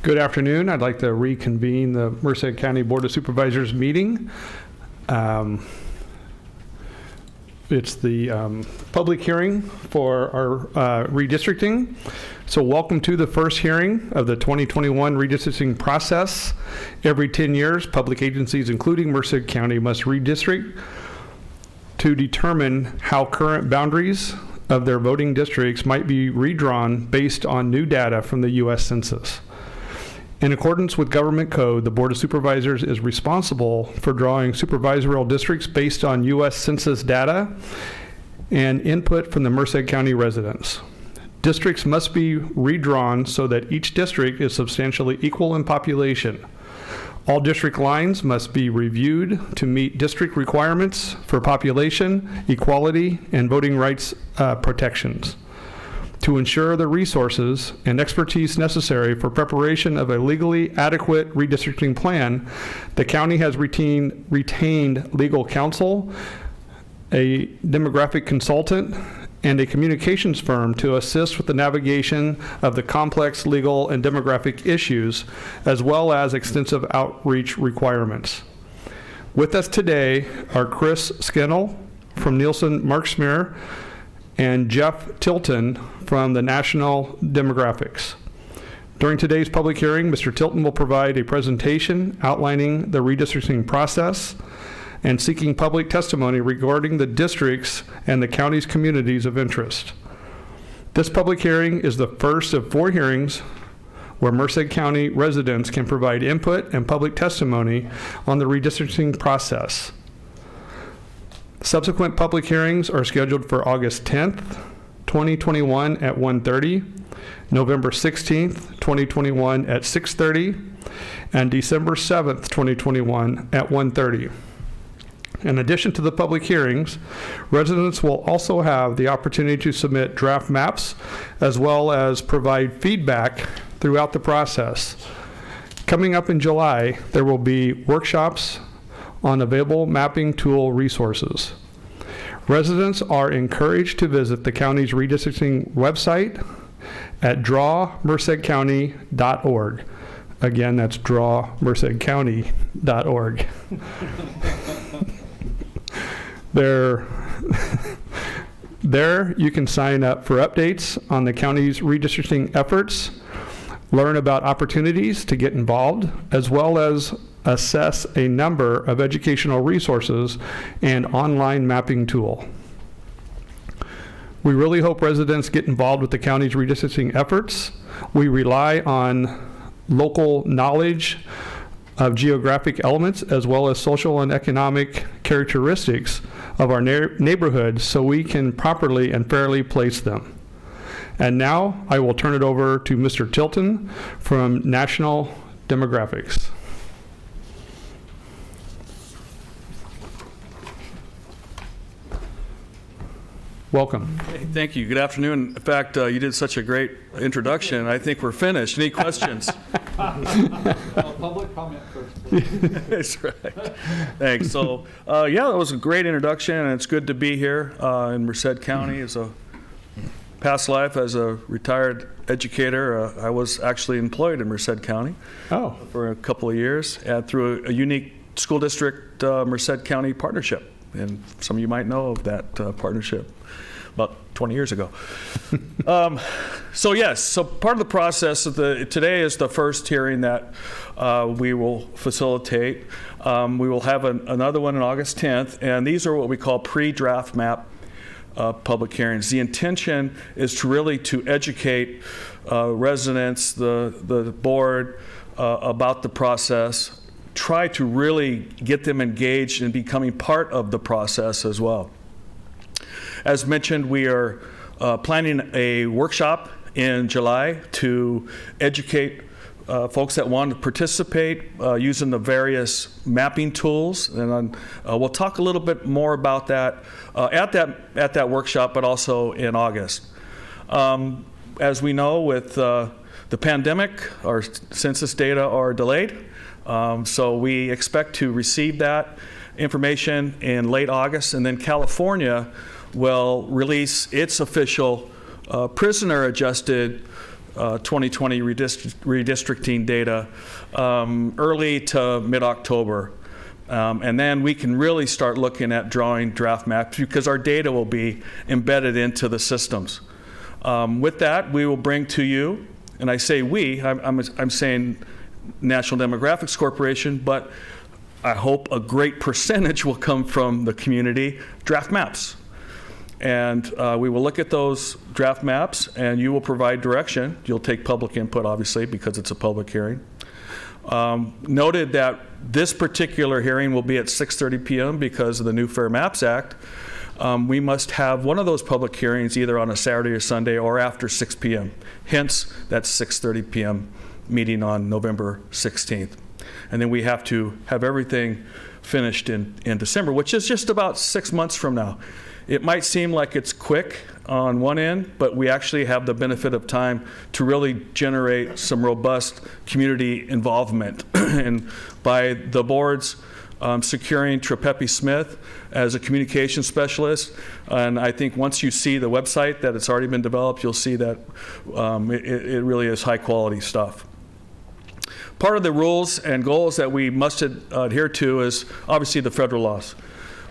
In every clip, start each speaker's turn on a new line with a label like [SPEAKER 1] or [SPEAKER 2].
[SPEAKER 1] Good afternoon. I'd like to reconvene the Merced County Board of Supervisors meeting. It's the public hearing for our redistricting. So welcome to the first hearing of the 2021 redistricting process. Every 10 years, public agencies, including Merced County, must redistrict to determine how current boundaries of their voting districts might be redrawn based on new data from the U.S. Census. In accordance with government code, the Board of Supervisors is responsible for drawing supervisorial districts based on U.S. Census data and input from the Merced County residents. Districts must be redrawn so that each district is substantially equal in population. All district lines must be reviewed to meet district requirements for population, equality, and voting rights protections. To ensure the resources and expertise necessary for preparation of a legally adequate redistricting plan, the county has retained legal counsel, a demographic consultant, and a communications firm to assist with the navigation of the complex legal and demographic issues, as well as extensive outreach requirements. With us today are Chris Skinnell from Nielsen Marksmeyer and Jeff Tilton from the National Demographics. During today's public hearing, Mr. Tilton will provide a presentation outlining the redistricting process and seeking public testimony regarding the districts and the county's communities of interest. This public hearing is the first of 4 hearings where Merced County residents can provide input and public testimony on the redistricting process. Subsequent public hearings are scheduled for August 10th, 2021 at 1:30, November 16th, 2021 at 6:30, and December 7th, 2021 at 1:30. In addition to the public hearings, residents will also have the opportunity to submit draft maps as well as provide feedback throughout the process. Coming up in July, there will be workshops on available mapping tool resources. Residents are encouraged to visit the county's redistricting website at drawmercedcounty.org. Again, that's drawmercedcounty.org. There you can sign up for updates on the county's redistricting efforts, learn about opportunities to get involved, as well as assess a number of educational resources and online mapping tool. We really hope residents get involved with the county's redistricting efforts. We rely on local knowledge of geographic elements as well as social and economic characteristics of our neighborhood so we can properly and fairly place them. And now I will turn it over to Mr. Tilton from National Demographics. Welcome.
[SPEAKER 2] Hey, thank you. Good afternoon. In fact, you did such a great introduction. I think we're finished. Any questions?
[SPEAKER 3] Public comment first, please.
[SPEAKER 2] That's right. Thanks. So, yeah, that was a great introduction, and it's good to be here in Merced County. As a past life as a retired educator, I was actually employed in Merced County for a couple of years, and through a unique school district Merced County partnership. And some of you might know of that partnership about 20 years ago. So yes, so part of the process of today is the first hearing that we will facilitate. We will have another one on August 10th, and these are what we call pre-draft map public hearings. The intention is to educate residents, the board, about the process, try to really get them engaged in becoming part of the process as well. As mentioned, we are planning a workshop in July to educate folks that want to participate using the various mapping tools, and we'll talk a little bit more about that at that workshop, but also in August. As we know, with the pandemic, our census data are delayed. So we expect to receive that information in late August, and then California will release its official prisoner-adjusted 2020 redistricting data early to mid-October. And then we can really start looking at drawing draft maps because our data will be embedded into the systems. With that, we will bring to you, and I say we, I'm saying National Demographics Corporation, but I hope a great percentage will come from the community, draft maps. And we will look at those draft maps, and you will provide direction. You'll take public input, obviously, because it's a public hearing. Noted that this particular hearing will be at 6:30 p.m. because of the new Fair Maps Act. We must have one of those public hearings either on a Saturday or Sunday or after 6 p.m. Hence, that 6:30 p.m. meeting on November 16th. And then we have to have everything finished in December, which is just about 6 months from now. It might seem like it's quick on one end, but we actually have the benefit of time to really generate some robust community involvement. And by the boards securing Trepepi Smith as a communication specialist, and I think once you see the website that it's already been developed, you'll see that it really is high quality stuff. Part of the rules and goals that we must adhere to is obviously the federal laws.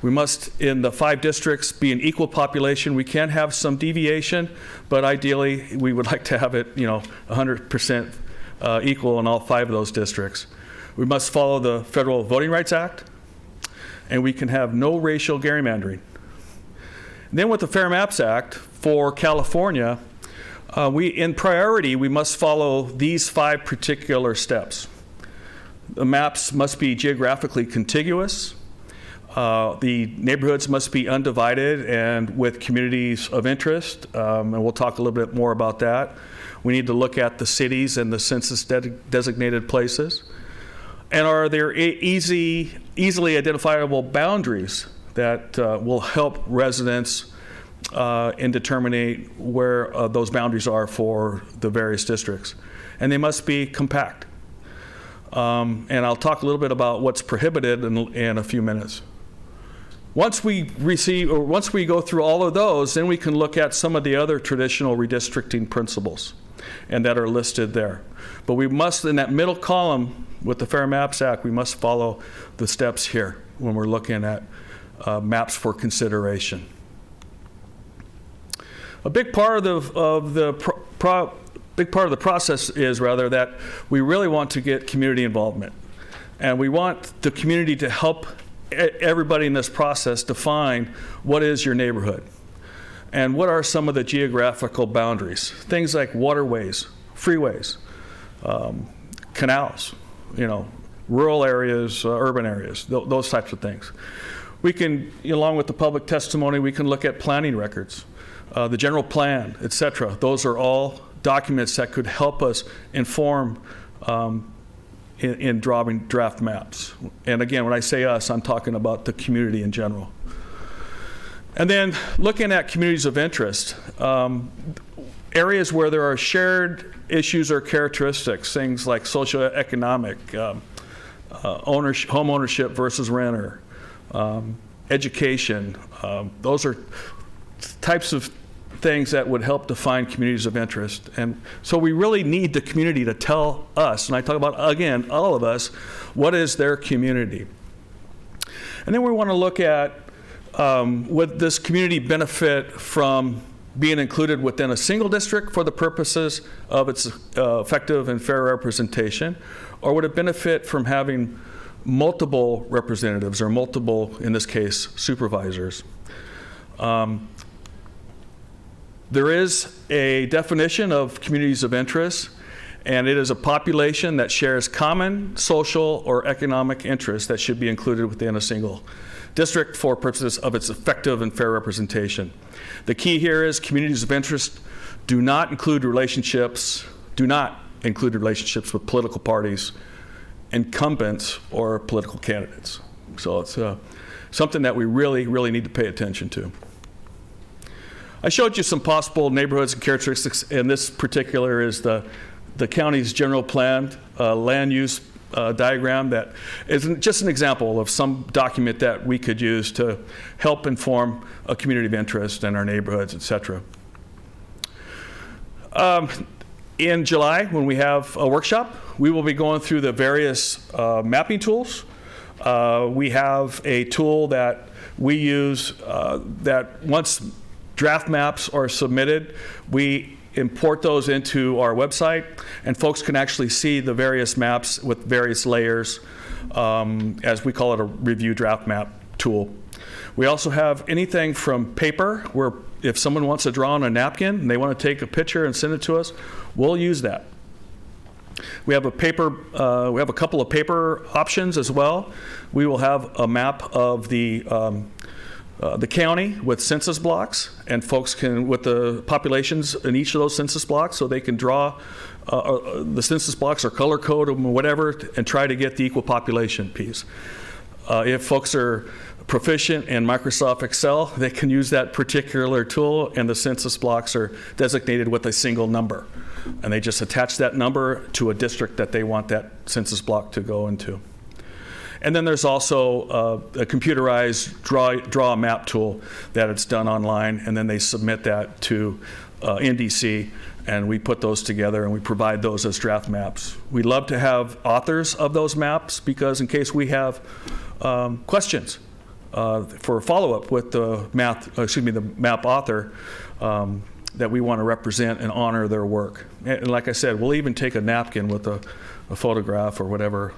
[SPEAKER 2] We must, in the 5 districts, be an equal population. We can have some deviation, but ideally, we would like to have it, 100% equal in all 5 of those districts. We must follow the Federal Voting Rights Act, and we can have no racial gerrymandering. And then with the Fair Maps Act, for California, in priority, we must follow these 5 particular steps. The maps must be geographically contiguous. The neighborhoods must be undivided and with communities of interest, and we'll talk a little bit more about that. We need to look at the cities and the census designated places. And are there easily identifiable boundaries that will help residents in determining where those boundaries are for the various districts? And they must be compact. And I'll talk a little bit about what's prohibited in a few minutes. Once we go through all of those, then we can look at some of the other traditional redistricting principles and that are listed there. But we must, in that middle column with the Fair Maps Act, we must follow the steps here when we're looking at maps for consideration. A big part of the process is rather that we really want to get community involvement, and we want the community to help everybody in this process define what is your neighborhood and what are some of the geographical boundaries. Things like waterways, freeways, canals, rural areas, urban areas, those types of things. We can, along with the public testimony, we can look at planning records, the general plan, et cetera. Those are all documents that could help us inform in drawing draft maps. And again, when I say us, I'm talking about the community in general. And then looking at communities of interest, areas where there are shared issues or characteristics, things like socioeconomic, home ownership versus renter, education. Those are types of things that would help define communities of interest. And so we really need the community to tell us, and I talk about, again, all of us, what is their community. And then we want to look at would this community benefit from being included within a single district for the purposes of its effective and fair representation, or would it benefit from having multiple representatives or multiple, in this case, supervisors? There is a definition of communities of interest, and it is a population that shares common social or economic interests that should be included within a single district for purposes of its effective and fair representation. The key here is communities of interest do not include relationships with political parties, incumbents, or political candidates. So it's something that we really, really need to pay attention to. I showed you some possible neighborhoods and characteristics, and this particular is the county's general plan land use diagram that is just an example of some document that we could use to help inform a community of interest in our neighborhoods, et cetera. In July, when we have a workshop, we will be going through the various mapping tools. We have a tool that we use that once draft maps are submitted, we import those into our website, and folks can actually see the various maps with various layers, as we call it, a review draft map tool. We also have anything from paper, where if someone wants to draw on a napkin and they want to take a picture and send it to us, we'll use that. We have a couple of paper options as well. We will have a map of the county with census blocks, and folks can, with the populations in each of those census blocks, so they can draw the census blocks or color code them or whatever and try to get the equal population piece. If folks are proficient in Microsoft Excel, they can use that particular tool, and the census blocks are designated with a single number. And they just attach that number to a district that they want that census block to go into. And then there's also a computerized draw a map tool that it's done online, and then they submit that to NDC, and we put those together and we provide those as draft maps. We love to have authors of those maps, because in case we have questions for follow-up with the map author that we want to represent and honor their work. And like I said, we'll even take a napkin with a photograph or whatever.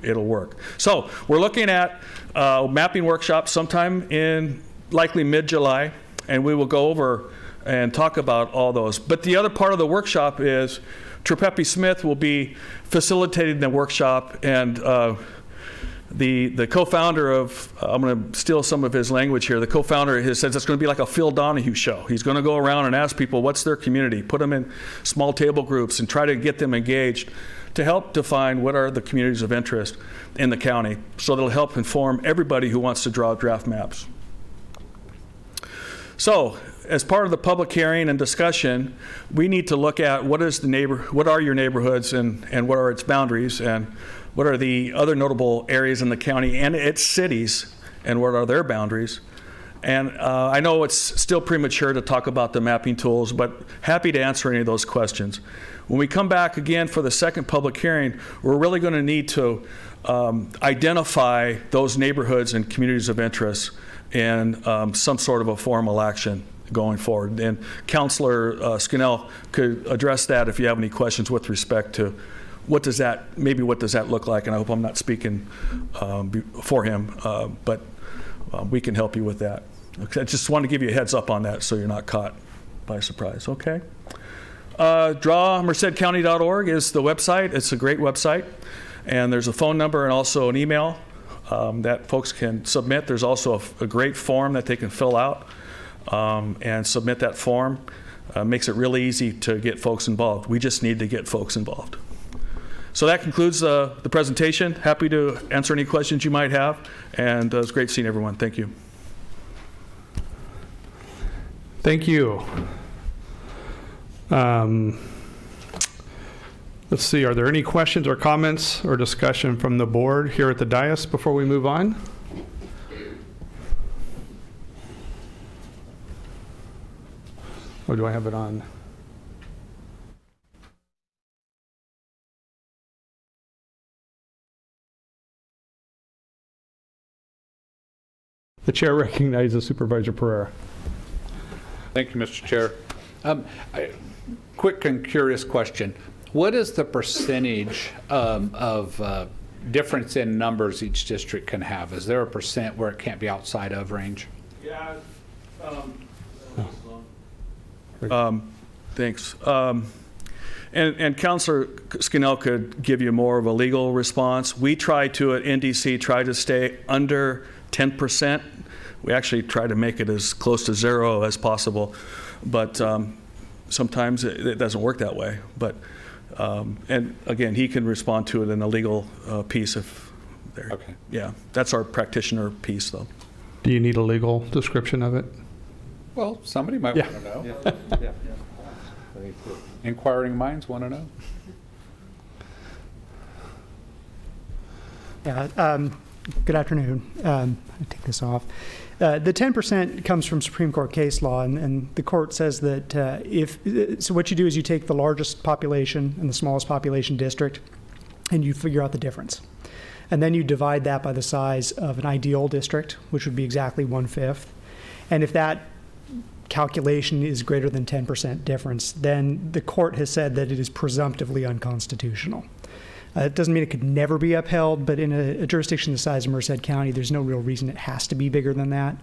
[SPEAKER 2] It'll work. So we're looking at a mapping workshop sometime in likely mid-July, and we will go over and talk about all those. But the other part of the workshop is Trepepe Smith will be facilitating the workshop, and the co-founder of, I'm going to steal some of his language here, the co-founder says it's going to be like a Phil Donahue show. He's going to go around and ask people what's their community, put them in small table groups and try to get them engaged to help define what are the communities of interest in the county, so that'll help inform everybody who wants to draw draft maps. So, as part of the public hearing and discussion, we need to look at what are your neighborhoods, and what are its boundaries, and what are the other notable areas in the county and its cities, and what are their boundaries. And I know it's still premature to talk about the mapping tools, but happy to answer any of those questions. When we come back again for the second public hearing, we're really going to need to identify those neighborhoods and communities of interest in some sort of a formal action going forward. And Councilor Scannell could address that if you have any questions with respect to what does that look like. And I hope I'm not speaking for him, but we can help you with that. I just want to give you a heads up on that so you're not caught by surprise, okay? Mercedcounty.org is the website. It's a great website. And there's a phone number and also an email that folks can submit. There's also a great form that they can fill out and submit that form. Makes it really easy to get folks involved. We just need to get folks involved. So that concludes the presentation. Happy to answer any questions you might have. And it's great seeing everyone. Thank you.
[SPEAKER 1] Thank you. Let's see, are there any questions or comments or discussion from the board here at the dais before we move on? Or do I have it on? The chair recognizes Supervisor Pereira.
[SPEAKER 3] Thank you, Mr. Chair. Quick and curious question. What is the percentage of difference in numbers each district can have? Is there a percent where it can't be outside of range?
[SPEAKER 2] Yeah. Thanks. And Councilor Scannell could give you more of a legal response. We try to, at NDC, try to stay under 10%. We actually try to make it as close to zero as possible, but sometimes it doesn't work that way. But and again, he can respond to it in a legal piece if there.
[SPEAKER 3] Okay.
[SPEAKER 2] Yeah, that's our practitioner piece, though.
[SPEAKER 1] Do you need a legal description of it?
[SPEAKER 3] Well, somebody might want to know. Yeah. I think the inquiring minds want to know.
[SPEAKER 4] Yeah, Good afternoon. I'll take this off. The 10% comes from Supreme Court case law, and the court says that so what you do is you take the largest population and the smallest population district, and you figure out the difference. And then you divide that by the size of an ideal district, which would be exactly 1/5. And if that calculation is greater than 10% difference, then the court has said that it is presumptively unconstitutional. It doesn't mean it could never be upheld, but in a jurisdiction the size of Merced County, there's no real reason it has to be bigger than that.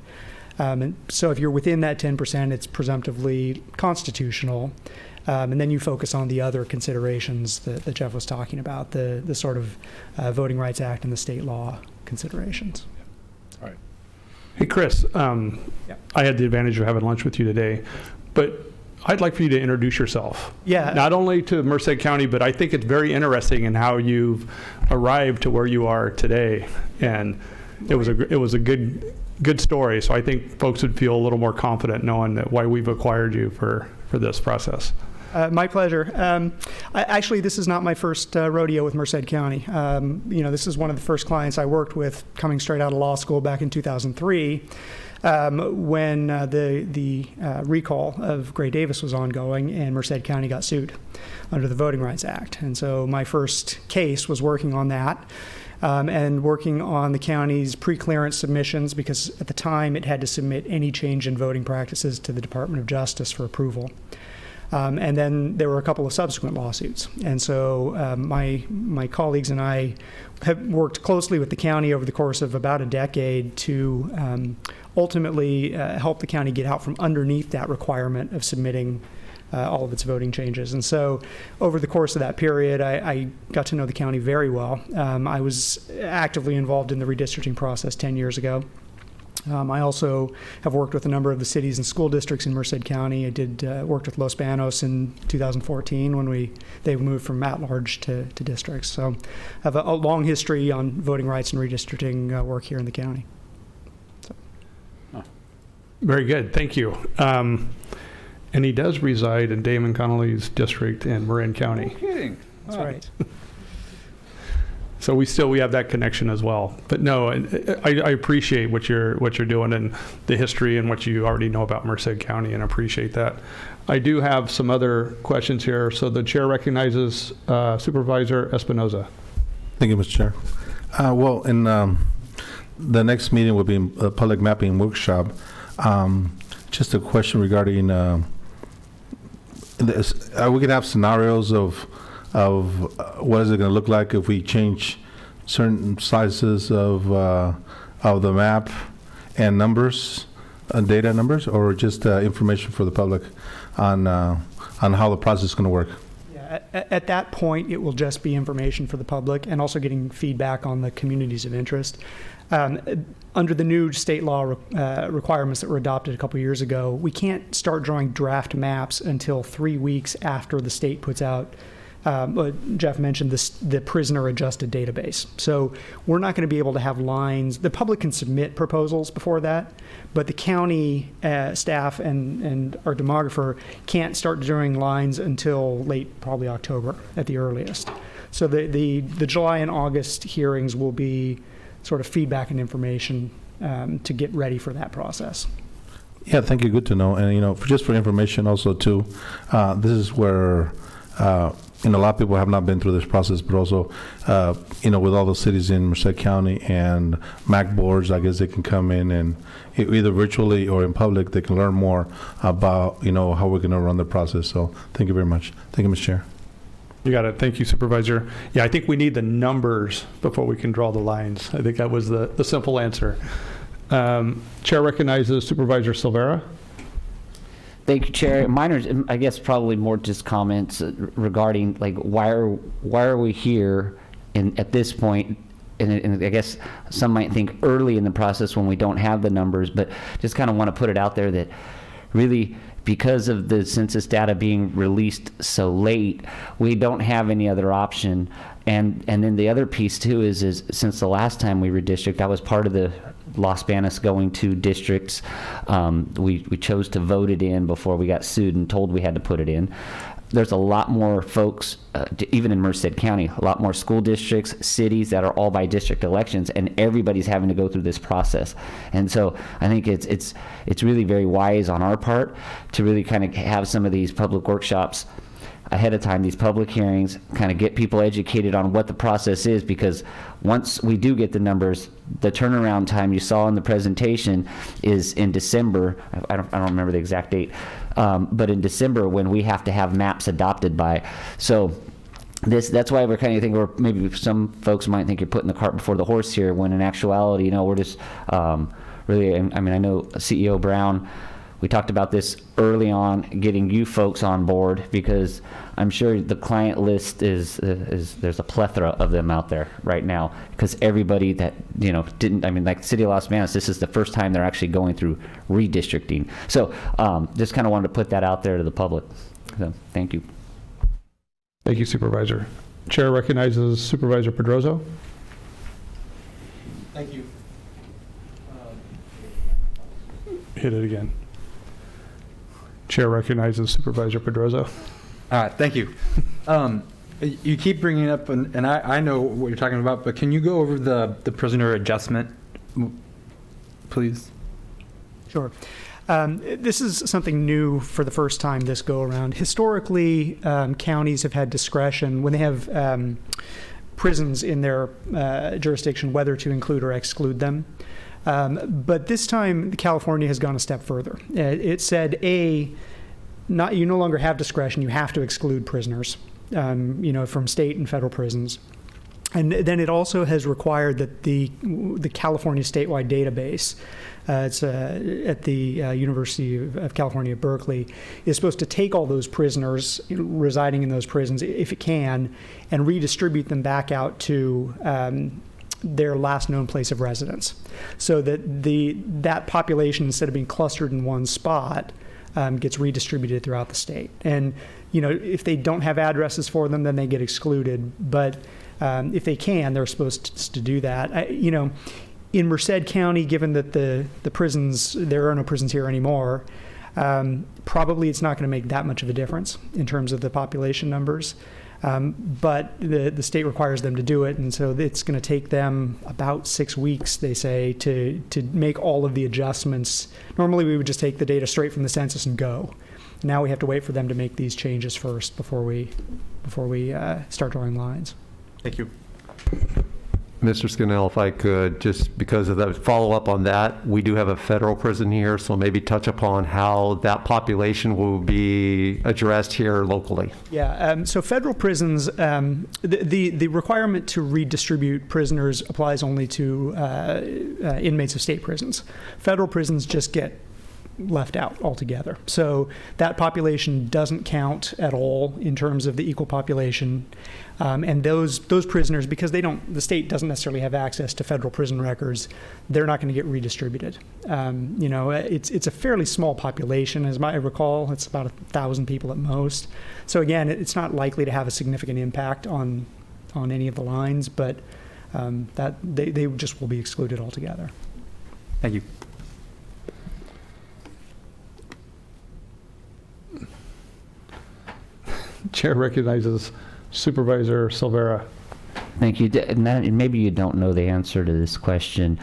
[SPEAKER 4] And so if you're within that 10%, it's presumptively constitutional. And then you focus on the other considerations that Jeff was talking about, the sort of Voting Rights Act and the state law considerations.
[SPEAKER 3] All right.
[SPEAKER 1] Hey, Chris, I had the advantage of having lunch with you today, but I'd like for you to introduce yourself.
[SPEAKER 4] Yeah.
[SPEAKER 1] Not only to Merced County, but I think it's very interesting in how you've arrived to where you are today. And it was a good story. So I think folks would feel a little more confident knowing that why we've acquired you for this process.
[SPEAKER 4] My pleasure. Actually, this is not my first rodeo with Merced County. This is one of the first clients I worked with coming straight out of law school back in 2003. When the recall of Gray Davis was ongoing and Merced County got sued under the Voting Rights Act. And so my first case was working on that and working on the county's pre-clearance submissions, because at the time it had to submit any change in voting practices to the Department of Justice for approval. And then there were a couple of subsequent lawsuits. And so my colleagues and I have worked closely with the county over the course of about a decade to ultimately help the county get out from underneath that requirement of submitting all of its voting changes. And so over the course of that period, I got to know the county very well. I was actively involved in the redistricting process 10 years ago. I also have worked with a number of the cities and school districts in Merced County. I worked with Los Banos in 2014 when they moved from at-large to districts. So I have a long history on voting rights and redistricting work here in the county. So.
[SPEAKER 1] Very good. Thank you. And he does reside in Damon Connolly's district in Marin County.
[SPEAKER 3] No kidding.
[SPEAKER 4] That's right.
[SPEAKER 1] So we have that connection as well. But no, I appreciate what you're doing and the history and what you already know about Merced County, and appreciate that. I do have some other questions here. So the chair recognizes Supervisor Espinoza.
[SPEAKER 5] Thank you, Mr. Chair. Well, in the next meeting will be a public mapping workshop. Just a question regarding this. We could have scenarios of what is it going to look like if we change certain sizes of the map and numbers, data numbers, or just information for the public on how the process is going to work.
[SPEAKER 4] Yeah, at that point, it will just be information for the public and also getting feedback on the communities of interest. Under the new state law requirements that were adopted a couple years ago, we can't start drawing draft maps until 3 weeks after the state puts out Jeff mentioned the prisoner adjusted database. So we're not going to be able to have lines. The public can submit proposals before that, but the county staff and our demographer can't start drawing lines until late, probably October at the earliest. So the July and August hearings will be sort of feedback and information to get ready for that process.
[SPEAKER 5] Yeah, thank you. Good to know. And, just for information also, too, this is where a lot of people have not been through this process, but also, with all the cities in Merced County and MAC boards, I guess they can come in and either virtually or in public, they can learn more about, how we're going to run the process. So thank you very much. Thank you, Mr. Chair.
[SPEAKER 1] You got it. Thank you, Supervisor. Yeah, I think we need the numbers before we can draw the lines. I think that was the simple answer. Chair recognizes Supervisor Silvera.
[SPEAKER 6] Thank you, Chair. Mine are, I guess, probably more just comments regarding why are we here at this point, and I guess some might think early in the process when we don't have the numbers, but just kind of want to put it out there that really, because of the census data being released so late, we don't have any other option. And then the other piece too is since the last time we redistrict, I was part of the Los Banos going to districts. We chose to vote it in before we got sued and told we had to put it in. there's a lot more folks, even in Merced County, a lot more school districts, cities that are all by district elections, and everybody's having to go through this process. And so I think it's really very wise on our part to really kind of have some of these public workshops ahead of time, these public hearings, kind of get people educated on what the process is, because once we do get the numbers, the turnaround time you saw in the presentation is in December. I don't remember the exact date, but in December when we have to have maps adopted by. So that's why we're kind of thinking, or maybe some folks might think you're putting the cart before the horse here, when in actuality, we're just really, I mean, I know CEO Brown, we talked about this early on, getting you folks on board, because I'm sure the client list is there's a plethora of them out there right now, because everybody that, didn't, I mean, like City of Los Angeles, this is the first time they're actually going through redistricting. So just kind of wanted to put that out there to the public. So thank you.
[SPEAKER 1] Thank you, Supervisor. Chair recognizes Supervisor Pedroso.
[SPEAKER 7] Thank you.
[SPEAKER 1] Hit it again. Chair recognizes Supervisor Pedroso.
[SPEAKER 7] Thank you. You keep bringing up, and I know what you're talking about, but can you go over the prisoner adjustment, please?
[SPEAKER 4] Sure. This is something new for the first time this go around. Historically, counties have had discretion when they have prisons in their jurisdiction whether to include or exclude them. But this time, California has gone a step further. It said, you no longer have discretion. You have to exclude prisoners, from state and federal prisons. And then it also has required that the California statewide database, it's at the University of California, Berkeley, is supposed to take all those prisoners residing in those prisons, if it can, and redistribute them back out to their last known place of residence, so that that population, instead of being clustered in one spot, gets redistributed throughout the state. And if they don't have addresses for them, then they get excluded. But if they can, they're supposed to do that. In Merced County, given that the prisons, there are no prisons here anymore, probably it's not going to make that much of a difference in terms of the population numbers. But the state requires them to do it, and so it's going to take them about 6 weeks, they say, to make all of the adjustments. Normally, we would just take the data straight from the census and go. Now we have to wait for them to make these changes first before we start drawing lines.
[SPEAKER 7] Thank you.
[SPEAKER 8] Mr. Scannell, if I could, just because of the follow-up on that, we do have a federal prison here, so maybe touch upon how that population will be addressed here locally.
[SPEAKER 4] Yeah, so federal prisons, the requirement to redistribute prisoners applies only to inmates of state prisons. Federal prisons just get left out altogether. So that population doesn't count at all in terms of the equal population. And those prisoners, because the state doesn't necessarily have access to federal prison records, they're not going to get redistributed. It's a fairly small population, as I recall. It's about 1,000 people at most. So again, it's not likely to have a significant impact on any of the lines, but that they just will be excluded altogether.
[SPEAKER 7] Thank you.
[SPEAKER 1] Chair recognizes Supervisor Silvera.
[SPEAKER 6] Thank you. And maybe you don't know the answer to this question,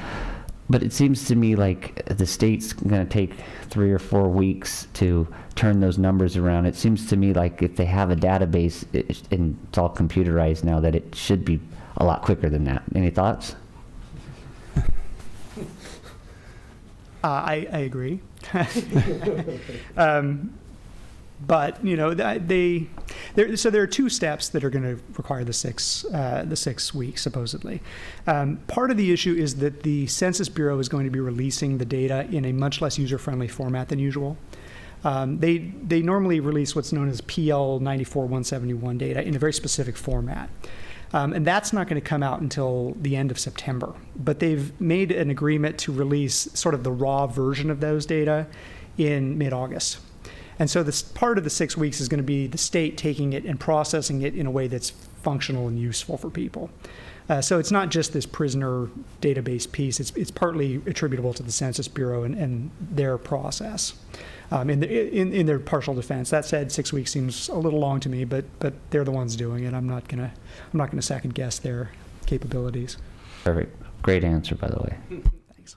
[SPEAKER 6] but it seems to me like the state's going to take 3 or 4 weeks to turn those numbers around. It seems to me like if they have a database, and it's all computerized now, that it should be a lot quicker than that. Any thoughts?
[SPEAKER 4] I agree. But there are 2 steps that are going to require the 6 weeks supposedly. Part of the issue is that the Census Bureau is going to be releasing the data in a much less user-friendly format than usual. They normally release what's known as PL 94-171 data in a very specific format. And that's not going to come out until the end of September. But they've made an agreement to release sort of the raw version of those data in mid-August. And so this part of the 6 weeks is going to be the state taking it and processing it in a way that's functional and useful for people. So it's not just this prisoner database piece. It's partly attributable to the Census Bureau and their process in their partial defense. That said, 6 weeks seems a little long to me, but they're the ones doing it. I'm not gonna second guess their capabilities.
[SPEAKER 6] Perfect. Great answer, by the way.
[SPEAKER 4] Thanks.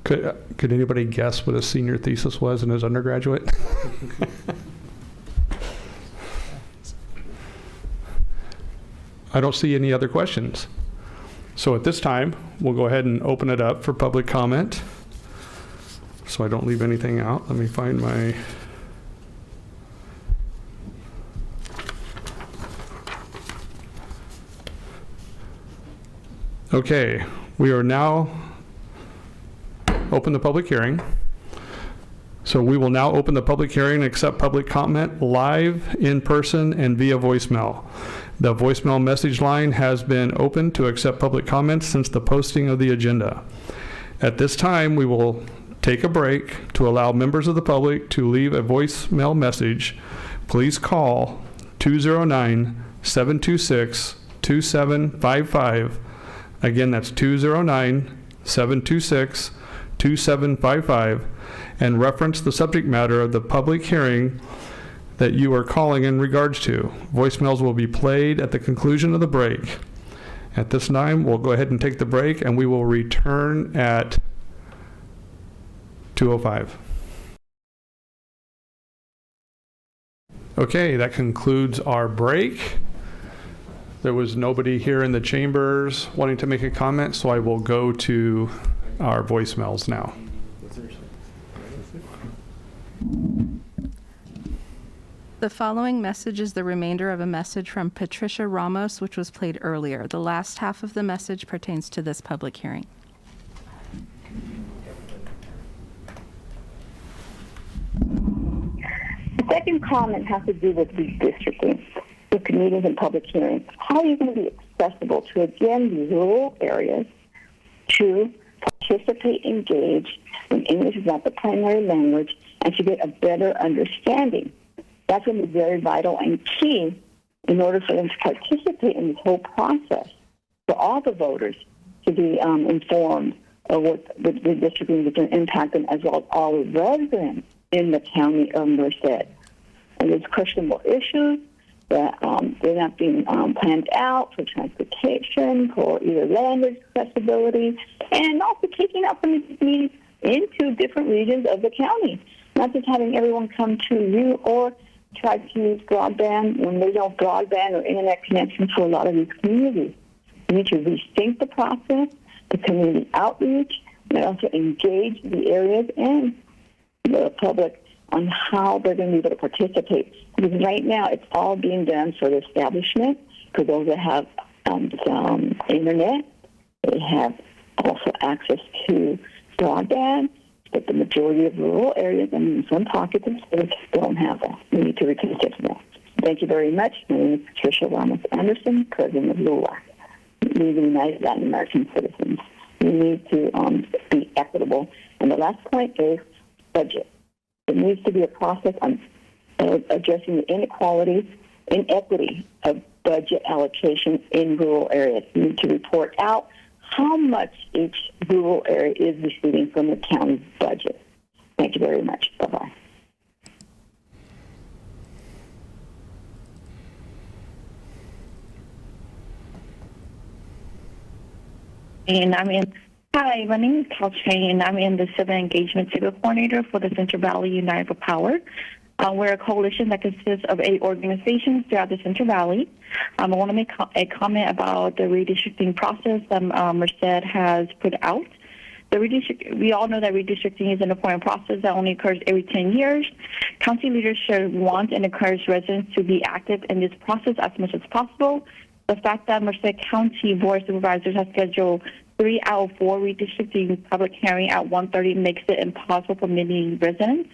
[SPEAKER 1] Could anybody guess what his senior thesis was in his undergraduate? I don't see any other questions. So at this time, we'll go ahead and open it up for public comment. So I don't leave anything out. Let me find my... Okay, we are now open the public hearing. So we will now open the public hearing and accept public comment live, in person, and via voicemail. The voicemail message line has been open to accept public comments since the posting of the agenda. At this time, we will take a break to allow members of the public to leave a voicemail message. Please call 209-726-2755. Again, that's 209-726-2755, and reference the subject matter of the public hearing that you are calling in regards to. Voicemails will be played at the conclusion of the break. At this time, we'll go ahead and take the break, and we will return at 2:05. Okay, that concludes our break. There was nobody here in the chambers wanting to make a comment, so I will go to our voicemails now.
[SPEAKER 9] The following message is the remainder of a message from Patricia Ramos, which was played earlier. The last half of the message pertains to this public hearing.
[SPEAKER 10] The second comment has to do with redistricting, with meetings and public hearings. How are you going to be accessible to, again, the rural areas to participate, engage when English is not the primary language, and to get a better understanding? That's going to be very vital and key in order for them to participate in this whole process, for all the voters to be informed of what the redistricting is going to impact them, as well as all the residents in the county of Merced. And there's questionable issues that they're not being planned out for transportation, for either language accessibility, and also taking up from these meetings into different regions of the county. Not just having everyone come to you or try to use broadband when there's no broadband or internet connection for a lot of these communities. We need to rethink the process, the community outreach, and also engage the areas and the public on how they're going to be able to participate. Because right now, it's all being done for the establishment, for those that have internet. They have also access to broadband, but the majority of rural areas and some pockets of states don't have that. We need to reconsider that. Thank you very much. My name is Patricia Ramos Anderson, president of LULA. We, the United Latin American Citizens. We need to be equitable. And the last point is budget. There needs to be a process on addressing the inequity of budget allocation in rural areas. We need to report out how much each rural area is receiving from the county's budget. Thank you very much. Bye-bye.
[SPEAKER 11] And hi, my name is Cal Chang, and I'm in the Civil Engagement Civil Coordinator for the Central Valley United for Power. We're a coalition that consists of 8 organizations throughout the Central Valley. I want to make a comment about the redistricting process that Merced has put out. We all know that redistricting is an important process that only occurs every 10 years. County leadership wants and encourages residents to be active in this process as much as possible. The fact that Merced County Board of Supervisors has scheduled 3 out of 4 redistricting public hearing at 1:30 makes it impossible for many residents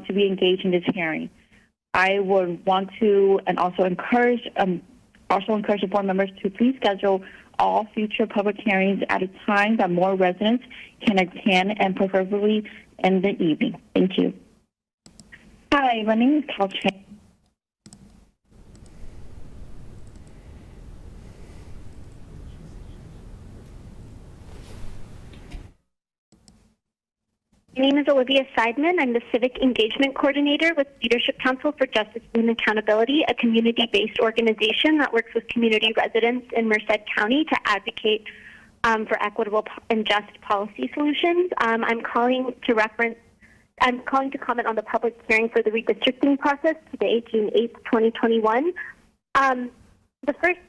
[SPEAKER 11] to be engaged in this hearing. I would want to and also encourage the board members to please schedule all future public hearings at a time that more residents can attend, and preferably in the evening. Thank you. Hi, my name is Caltrain.
[SPEAKER 12] My name is Olivia Seidman. I'm the Civic Engagement Coordinator with Leadership Council for Justice and Accountability, a community-based organization that works with community residents in Merced County to advocate for equitable and just policy solutions. I'm calling to comment on the public hearing for the redistricting process today, June 8th, 2021. The first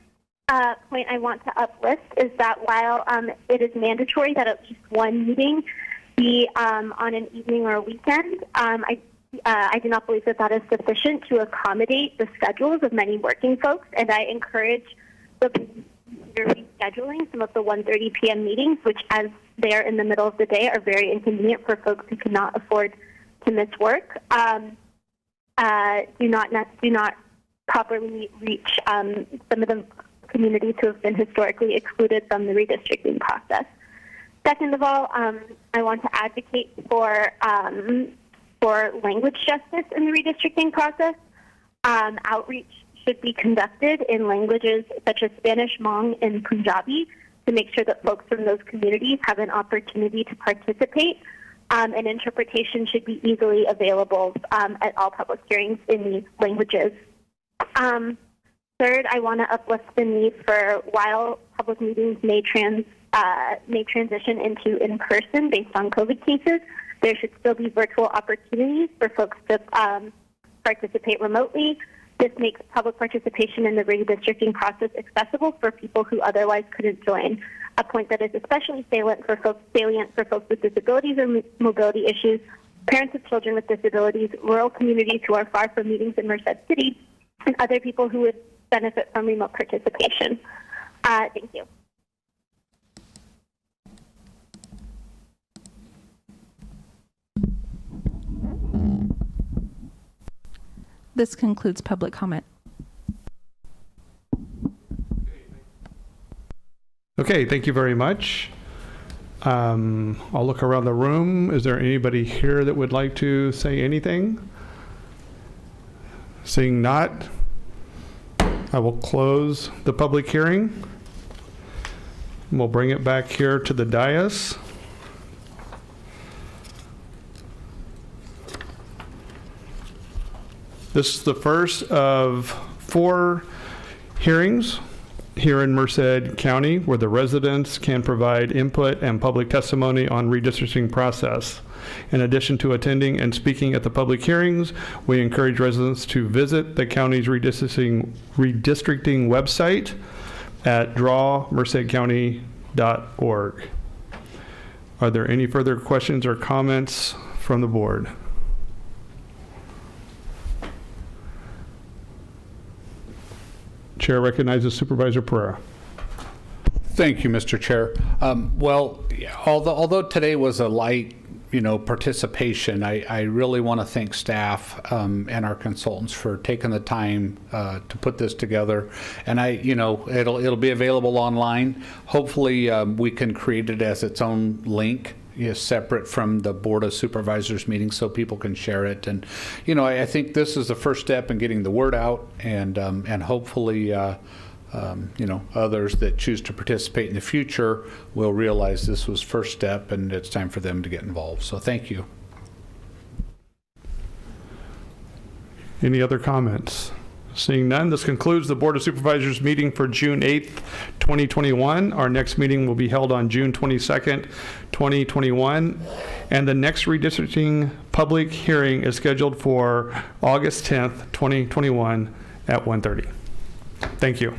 [SPEAKER 12] point I want to uplift is that while it is mandatory that at least one meeting be on an evening or a weekend, I do not believe that that is sufficient to accommodate the schedules of many working folks, and I encourage the rescheduling some of the 1:30 p.m. meetings, which, as they are in the middle of the day, are very inconvenient for folks who cannot afford to miss work. Do not properly reach some of the communities who have been historically excluded from the redistricting process. Second of all, I want to advocate for language justice in the redistricting process. Outreach should be conducted in languages such as Spanish, Hmong, and Punjabi to make sure that folks from those communities have an opportunity to participate. And interpretation should be easily available at all public hearings in these languages. Third, I want to uplift the need for, while public meetings may transition into in-person based on COVID cases, there should still be virtual opportunities for folks to participate remotely. This makes public participation in the redistricting process accessible for people who otherwise couldn't join, a point that is especially salient for folks with disabilities or mobility issues, parents of children with disabilities, rural communities who are far from meetings in Merced City, and other people who would benefit from remote participation. Thank you.
[SPEAKER 9] This concludes public comment.
[SPEAKER 1] Okay, thank you very much. I'll look around the room. Is there anybody here that would like to say anything? Seeing not, I will close the public hearing. We'll bring it back here to the dais. This is the first of 4 hearings here in Merced County where the residents can provide input and public testimony on redistricting process. In addition to attending and speaking at the public hearings, we encourage residents to visit the county's redistricting website at drawmercedcounty.org. Are there any further questions or comments from the board? Chair recognizes Supervisor Pereira.
[SPEAKER 3] Thank you, Mr. Chair. Well, although today was a light, participation, I really want to thank staff and our consultants for taking the time to put this together. And it'll be available online. Hopefully, we can create it as its own link, separate from the Board of Supervisors meeting, so people can share it. And I think this is the first step in getting the word out, and hopefully others that choose to participate in the future will realize this was first step and it's time for them to get involved. So thank you.
[SPEAKER 1] Any other comments? Seeing none, this concludes the Board of Supervisors meeting for June 8th, 2021. Our next meeting will be held on June 22nd, 2021. And the next redistricting public hearing is scheduled for August 10th, 2021 at 1:30. Thank you.